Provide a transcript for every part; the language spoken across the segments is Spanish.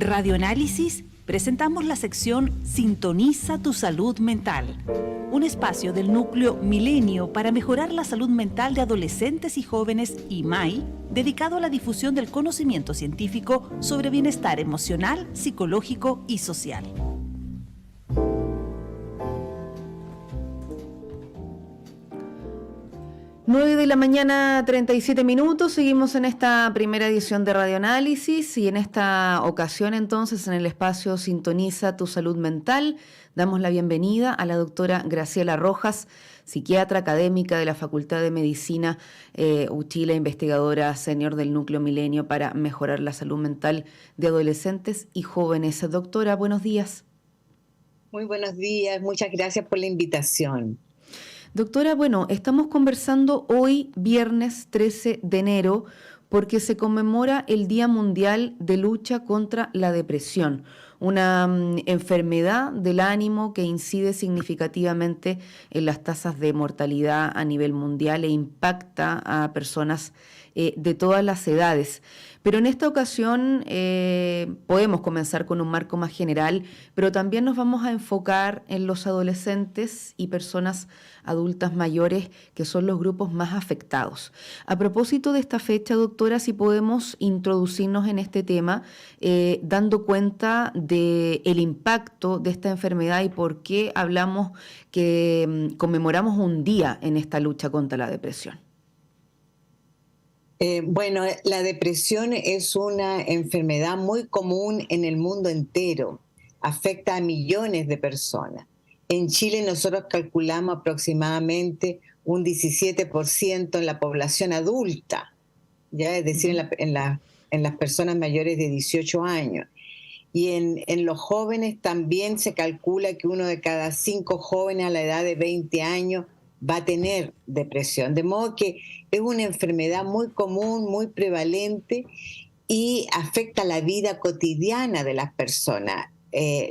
Radioanálisis presentamos la sección Sintoniza tu salud mental, un espacio del núcleo Milenio para mejorar la salud mental de adolescentes y jóvenes IMAI, dedicado a la difusión del conocimiento científico sobre bienestar emocional, psicológico y social. Mañana, 37 minutos. Seguimos en esta primera edición de Radioanálisis y en esta ocasión entonces en el espacio Sintoniza tu salud mental damos la bienvenida a la doctora Graciela Rojas, psiquiatra académica de la Facultad de Medicina Uchila, investigadora senior del Núcleo Milenio para mejorar la salud mental de adolescentes y jóvenes. Doctora, buenos días. Muy buenos días, muchas gracias por la invitación. Doctora, bueno, estamos conversando hoy, viernes 13 de enero, porque se conmemora el Día Mundial de Lucha contra la Depresión, una enfermedad del ánimo que incide significativamente en las tasas de mortalidad a nivel mundial e impacta a personas de todas las edades. Pero en esta ocasión podemos comenzar con un marco más general, pero también nos vamos a enfocar en los adolescentes y personas adultas mayores, que son los grupos más afectados. A propósito de esta fecha, doctora, si podemos introducirnos en este tema, dando cuenta del impacto de esta enfermedad y por qué hablamos que conmemoramos un día en esta lucha contra la depresión. Bueno, la depresión es una enfermedad muy común en el mundo entero. Afecta a millones de personas. En Chile nosotros calculamos aproximadamente un 17% en la población adulta, ¿ya? Es decir, en las personas mayores de 18 años. Y en los jóvenes también se calcula que 1 de cada 5 jóvenes a la edad de 20 años va a tener depresión. De modo que es una enfermedad muy común, muy prevalente y afecta la vida cotidiana de las personas.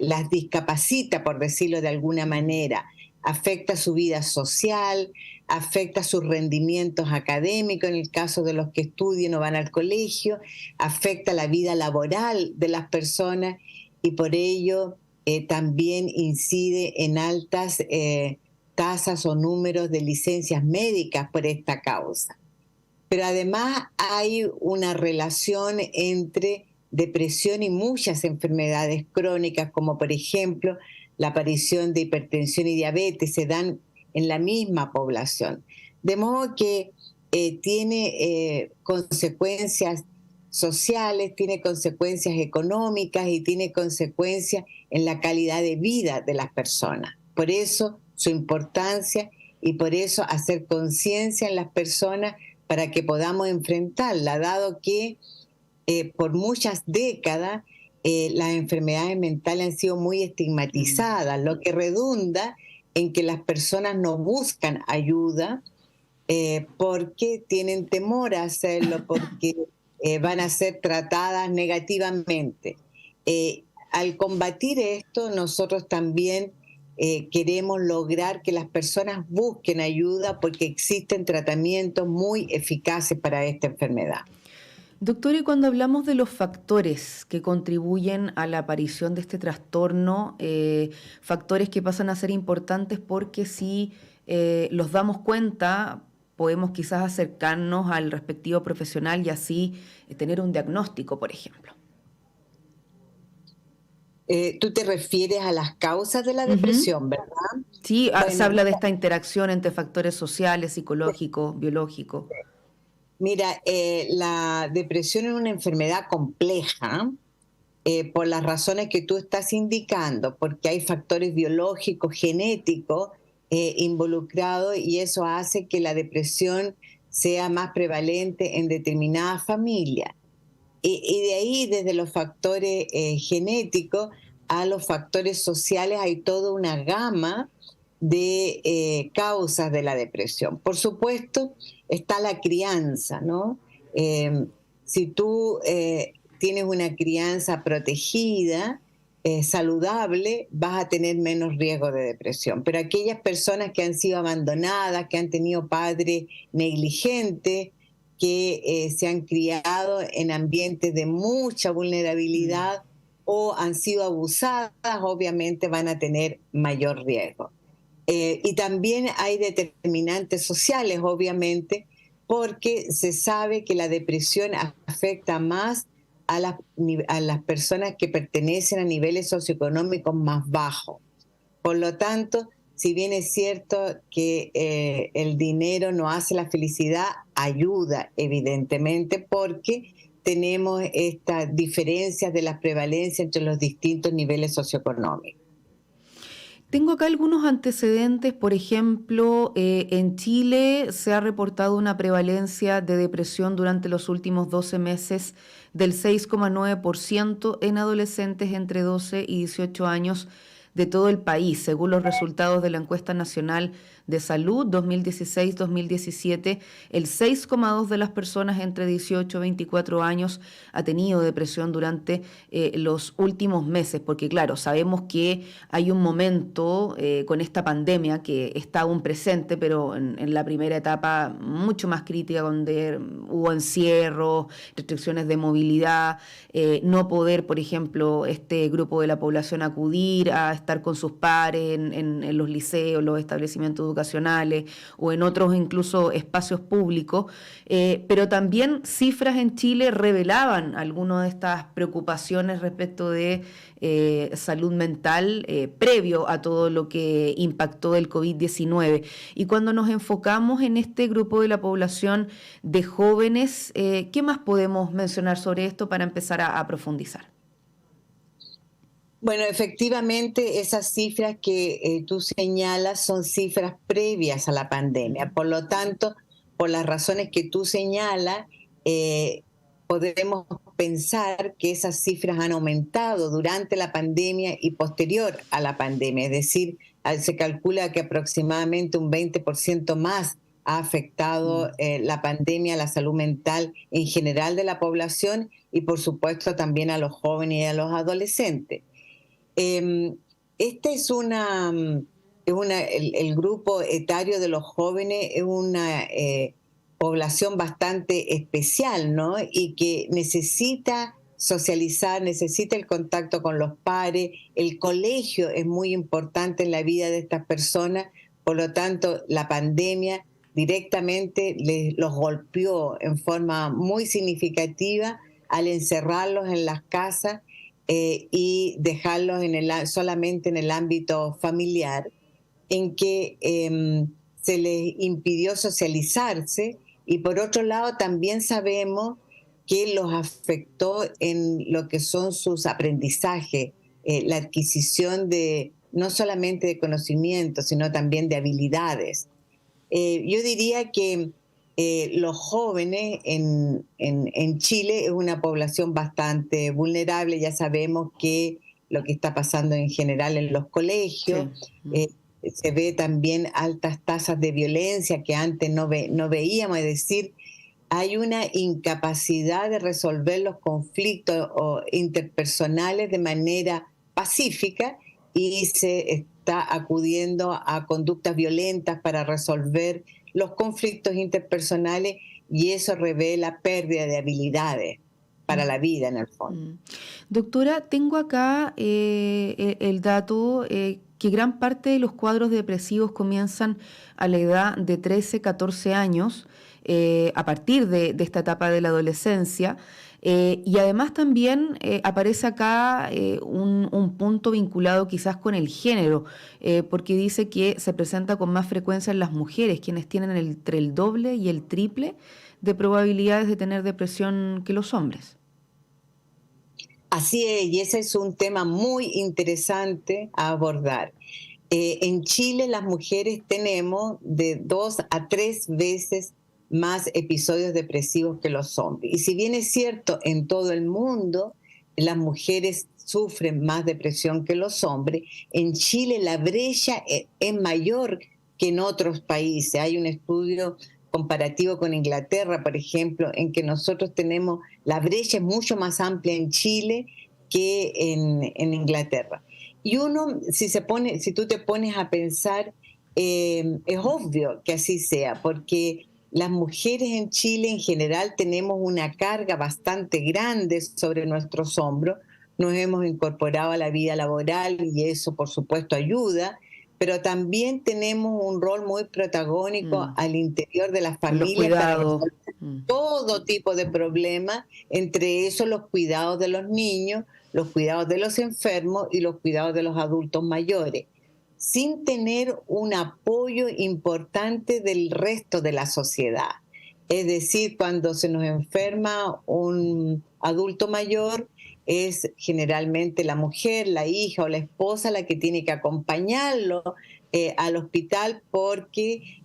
Las discapacita, por decirlo de alguna manera, afecta su vida social, afecta sus rendimientos académicos, en el caso de los que estudian o van al colegio, afecta la vida laboral de las personas y por ello también incide en altas tasas o números de licencias médicas por esta causa. Pero además hay una relación entre depresión y muchas enfermedades crónicas, como por ejemplo la aparición de hipertensión y diabetes, se dan en la misma población. De modo que tiene consecuencias sociales, tiene consecuencias económicas y tiene consecuencias en la calidad de vida de las personas. Por eso su importancia y por eso hacer conciencia en las personas para que podamos enfrentarla, dado que por muchas décadas las enfermedades mentales han sido muy estigmatizadas, lo que redunda en que las personas no buscan ayuda porque tienen temor a hacerlo, porque van a ser tratadas negativamente. Al combatir esto, nosotros también queremos lograr que las personas busquen ayuda porque existen tratamientos muy eficaces para esta enfermedad. Doctor, y cuando hablamos de los factores que contribuyen a la aparición de este trastorno, factores que pasan a ser importantes porque si los damos cuenta, podemos quizás acercarnos al respectivo profesional y así tener un diagnóstico, por ejemplo. Tú te refieres a las causas de la depresión, ¿verdad? Sí, se habla de esta interacción entre factores sociales, psicológicos, biológicos. Mira, la depresión es una enfermedad compleja por las razones que tú estás indicando, porque hay factores biológicos, genéticos involucrados y eso hace que la depresión sea más prevalente en determinadas familias. Y de ahí, desde los factores genéticos a los factores sociales, hay toda una gama de causas de la depresión. Por supuesto, está la crianza, ¿no? Si tú tienes una crianza protegida, saludable, vas a tener menos riesgo de depresión. Pero aquellas personas que han sido abandonadas, que han tenido padres negligentes, que se han criado en ambientes de mucha vulnerabilidad, o han sido abusadas, obviamente van a tener mayor riesgo. Y también hay determinantes sociales, obviamente, porque se sabe que la depresión afecta más a las personas que pertenecen a niveles socioeconómicos más bajos. Por lo tanto, si bien es cierto que el dinero no hace la felicidad, ayuda evidentemente porque tenemos estas diferencias de la prevalencia entre los distintos niveles socioeconómicos. Tengo acá algunos antecedentes, por ejemplo, en Chile se ha reportado una prevalencia de depresión durante los últimos 12 meses del 6,9% en adolescentes entre 12 y 18 años de todo el país, según los resultados de la Encuesta Nacional de Salud 2016-2017, el 6,2% de las personas entre 18 y 24 años ha tenido depresión durante los últimos meses, porque claro, sabemos que hay un momento con esta pandemia que está aún presente, pero en la primera etapa mucho más crítica, donde hubo encierros, restricciones de movilidad, no poder, por ejemplo, este grupo de la población acudir a estar con sus pares en los liceos, los establecimientos educacionales o en otros incluso espacios públicos, pero también cifras en Chile revelaban algunas de estas preocupaciones respecto de salud mental previo a todo lo que impactó el COVID-19. Y cuando nos enfocamos en este grupo de la población de jóvenes, ¿qué más podemos mencionar sobre esto para empezar a profundizar? Bueno, efectivamente, esas cifras que tú señalas son cifras previas a la pandemia. Por lo tanto, por las razones que tú señalas, podemos pensar que esas cifras han aumentado durante la pandemia y posterior a la pandemia. Es decir, se calcula que aproximadamente un 20% más ha afectado la pandemia a la salud mental en general de la población y, por supuesto, también a los jóvenes y a los adolescentes. Este es el grupo etario de los jóvenes es una población bastante especial, ¿no? Y que necesita socializar, necesita el contacto con los pares. El colegio es muy importante en la vida de estas personas, por lo tanto, la pandemia directamente los golpeó en forma muy significativa al encerrarlos en las casas y dejarlos solamente en el ámbito familiar, en que se les impidió socializarse, y por otro lado también sabemos que los afectó en lo que son sus aprendizajes, la adquisición de no solamente de conocimientos, sino también de habilidades. Yo diría que los jóvenes en Chile es una población bastante vulnerable. Ya sabemos que lo que está pasando en general en los colegios, sí. Se ve también altas tasas de violencia que antes no veíamos, es decir, hay una incapacidad de resolver los conflictos interpersonales de manera pacífica y se está acudiendo a conductas violentas para resolver los conflictos interpersonales, y eso revela pérdida de habilidades para la vida en el fondo. Doctora, tengo acá el dato que gran parte de los cuadros depresivos comienzan a la edad de 13, 14 años, a partir de esta etapa de la adolescencia. Y además también aparece acá un punto vinculado quizás con el género, porque dice que se presenta con más frecuencia en las mujeres, quienes tienen entre el doble y el triple de probabilidades de tener depresión que los hombres. Así es, y ese es un tema muy interesante a abordar. En Chile las mujeres tenemos de 2 a 3 veces más episodios depresivos que los hombres. Y si bien es cierto, en todo el mundo las mujeres sufren más depresión que los hombres, en Chile la brecha es mayor que en otros países. Hay un estudio comparativo con Inglaterra, por ejemplo, en que nosotros tenemos, la brecha es mucho más amplia en Chile que en Inglaterra. Y uno, si tú te pones a pensar, es obvio que así sea, porque las mujeres en Chile en general tenemos una carga bastante grande sobre nuestros hombros, nos hemos incorporado a la vida laboral y eso por supuesto ayuda, pero también tenemos un rol muy protagónico al interior de las Los familias para cuidados. resolver todo tipo de problemas, entre esos los cuidados de los niños, los cuidados de los enfermos y los cuidados de los adultos mayores, sin tener un apoyo importante del resto de la sociedad. Es decir, cuando se nos enferma un adulto mayor, es generalmente la mujer, la hija o la esposa la que tiene que acompañarlo al hospital porque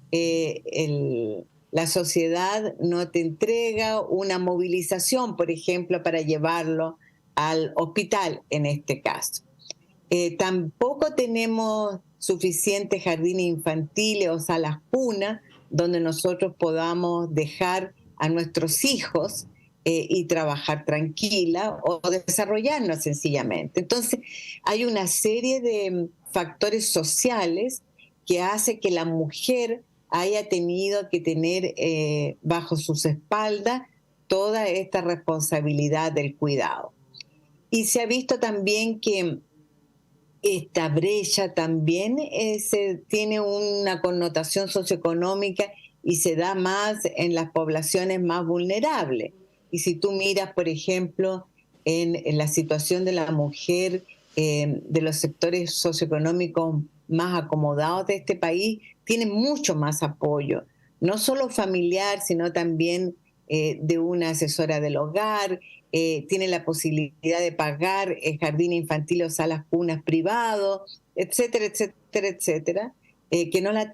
la sociedad no te entrega una movilización, por ejemplo, para llevarlo al hospital en este caso. Tampoco tenemos suficientes jardines infantiles o salas cunas donde nosotros podamos dejar a nuestros hijos y trabajar tranquila o desarrollarnos sencillamente. Entonces, hay una serie de factores sociales que hace que la mujer haya tenido que tener bajo sus espaldas toda esta responsabilidad del cuidado. Y se ha visto también que esta brecha también tiene una connotación socioeconómica y se da más en las poblaciones más vulnerables. Y si tú miras, por ejemplo, en la situación de la mujer de los sectores socioeconómicos más acomodados de este país, tienen mucho más apoyo, no solo familiar, sino también de una asesora del hogar, tiene la posibilidad de pagar jardines infantiles o salas cunas privados, etcétera, etcétera, etcétera, que no la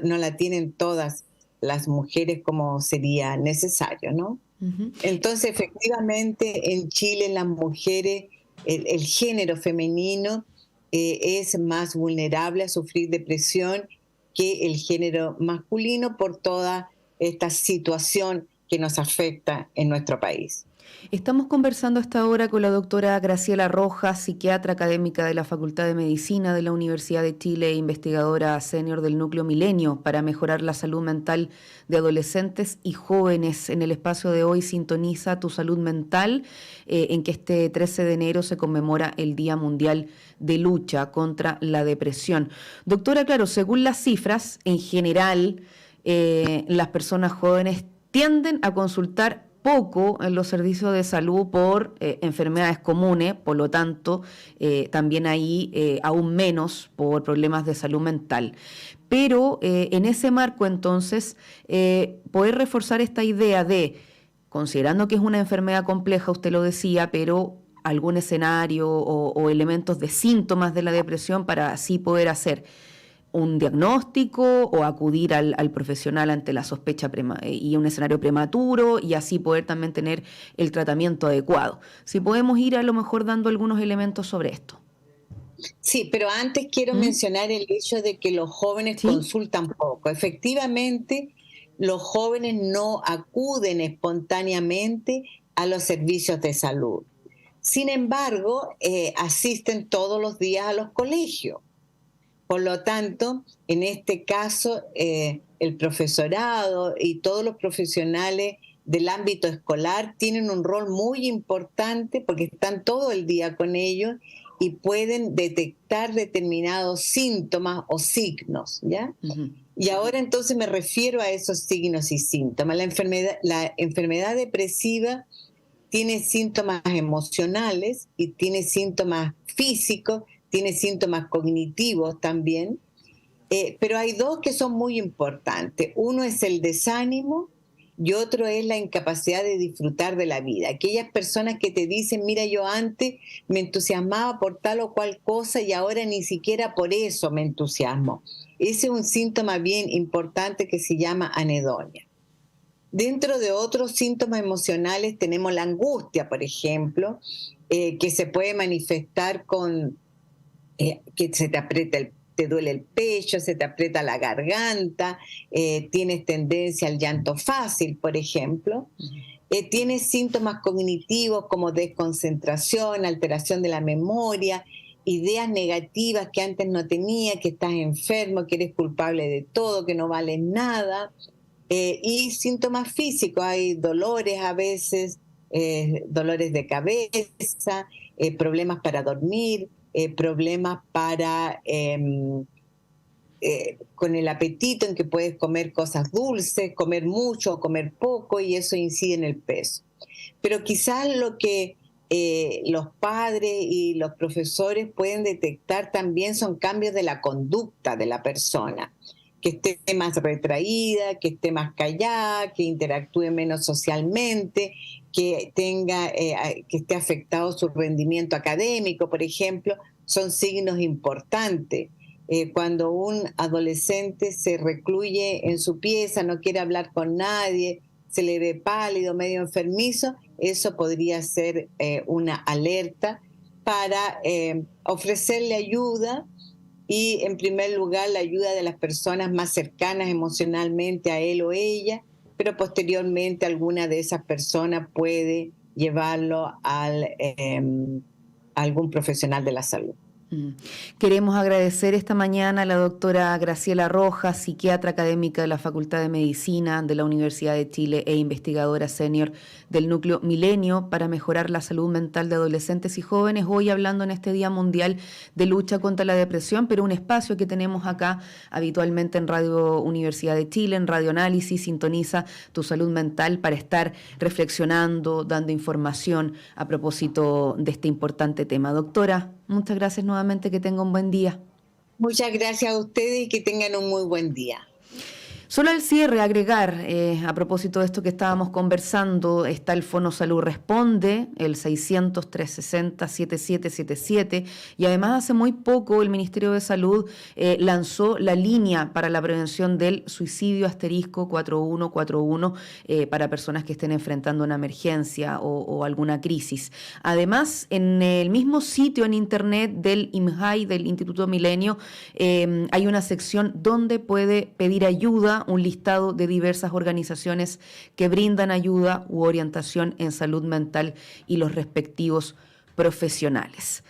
no la tienen todas las mujeres como sería necesario, ¿no? Uh-huh. Entonces, efectivamente, en Chile las mujeres, el género femenino es más vulnerable a sufrir depresión que el género masculino por toda esta situación que nos afecta en nuestro país. Estamos conversando a esta hora con la doctora Graciela Rojas, psiquiatra académica de la Facultad de Medicina de la Universidad de Chile e investigadora senior del Núcleo Milenio para mejorar la salud mental de adolescentes y jóvenes. En el espacio de hoy Sintoniza tu salud mental, en que este 13 de enero se conmemora el Día Mundial de Lucha contra la Depresión. Doctora, claro, según las cifras, en general, las personas jóvenes tienden a consultar poco en los servicios de salud por enfermedades comunes, por lo tanto, también ahí aún menos por problemas de salud mental. Pero en ese marco, entonces, poder reforzar esta idea de, considerando que es una enfermedad compleja, usted lo decía, pero algún escenario o elementos de síntomas de la depresión para así poder hacer un diagnóstico o acudir al profesional ante la sospecha y un escenario prematuro y así poder también tener el tratamiento adecuado. Si podemos ir a lo mejor dando algunos elementos sobre esto. Sí, pero antes quiero mencionar el hecho de que los jóvenes consultan poco. Efectivamente, los jóvenes no acuden espontáneamente a los servicios de salud. Sin embargo, asisten todos los días a los colegios. Por lo tanto, en este caso, el profesorado y todos los profesionales del ámbito escolar tienen un rol muy importante porque están todo el día con ellos y pueden detectar determinados síntomas o signos, ¿ya? Uh-huh. Y ahora entonces me refiero a esos signos y síntomas. La enfermedad depresiva tiene síntomas emocionales y tiene síntomas físicos, tiene síntomas cognitivos también, pero hay dos que son muy importantes. Uno es el desánimo y otro es la incapacidad de disfrutar de la vida. Aquellas personas que te dicen, mira, yo antes me entusiasmaba por tal o cual cosa y ahora ni siquiera por eso me entusiasmo. Ese es un síntoma bien importante que se llama anedonia. Dentro de otros síntomas emocionales tenemos la angustia, por ejemplo, que se puede manifestar con que se te aprieta te duele el pecho, se te aprieta la garganta, tienes tendencia al llanto fácil, por ejemplo. Tienes síntomas cognitivos como desconcentración, alteración de la memoria, ideas negativas que antes no tenía, que estás enfermo, que eres culpable de todo, que no vales nada. Y síntomas físicos, hay dolores a veces dolores de cabeza, problemas para dormir, problemas para con el apetito, en que puedes comer cosas dulces, comer mucho o comer poco, y eso incide en el peso. Pero quizás lo que los padres y los profesores pueden detectar también son cambios de la conducta de la persona, que esté más retraída, que esté más callada, que interactúe menos socialmente, que que esté afectado su rendimiento académico, por ejemplo. Son signos importantes. Cuando un adolescente se recluye en su pieza, no quiere hablar con nadie, se le ve pálido, medio enfermizo, eso podría ser una alerta para ofrecerle ayuda, y en primer lugar la ayuda de las personas más cercanas emocionalmente a él o ella, pero posteriormente alguna de esas personas puede llevarlo a algún profesional de la salud. Queremos agradecer esta mañana a la doctora Graciela Rojas, psiquiatra académica de la Facultad de Medicina de la Universidad de Chile e investigadora senior del Núcleo Milenio para mejorar la salud mental de adolescentes y jóvenes, hoy hablando en este Día Mundial de Lucha contra la Depresión, pero un espacio que tenemos acá habitualmente en Radio Universidad de Chile, en Radio Análisis, Sintoniza tu Salud Mental, para estar reflexionando, dando información a propósito de este importante tema. Doctora, muchas gracias nuevamente, que tenga un buen día. Muchas gracias a ustedes y que tengan un muy buen día. Solo al cierre, agregar, a propósito de esto que estábamos conversando, está el Fono Salud Responde, el 600-360-7777, y además hace muy poco el Ministerio de Salud lanzó la línea para la prevención del suicidio *4141 para personas que estén enfrentando una emergencia o alguna crisis. Además, en el mismo sitio en internet del IMHAI, del Instituto Milenio, hay una sección donde puede pedir ayuda, un listado de diversas organizaciones que brindan ayuda u orientación en salud mental y los respectivos profesionales.